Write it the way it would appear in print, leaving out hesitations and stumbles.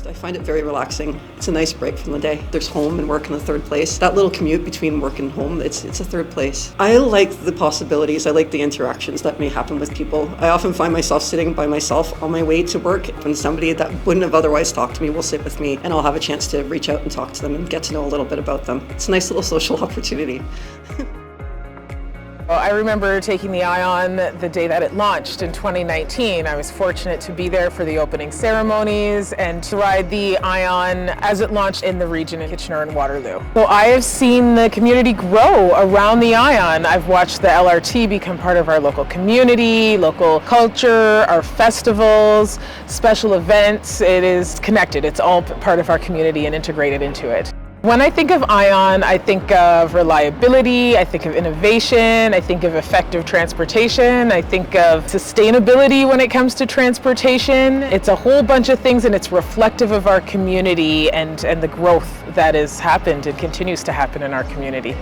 I find it very relaxing. It's a nice break from the day. There's home and work in the third place. That little commute between work and home, it's a third place. I like the possibilities. I like the interactions that may happen with people. I often find myself sitting by myself on my way to work, and somebody that wouldn't have otherwise talked to me will sit with me, and I'll have a chance to reach out and talk to them and get to know a little bit about them. It's a nice little social opportunity. Well, I remember taking the Ion the day that it launched in 2019. I was fortunate to be there for the opening ceremonies and to ride the Ion as it launched in the region in Kitchener and Waterloo. So I have seen the community grow around the Ion. I've watched the LRT become part of our local community, local culture, our festivals, special events. It is connected. It's all part of our community and integrated into it. When I think of Ion, I think of reliability, I think of innovation, I think of effective transportation, I think of sustainability when it comes to transportation. It's a whole bunch of things, and it's reflective of our community and the growth that has happened and continues to happen in our community.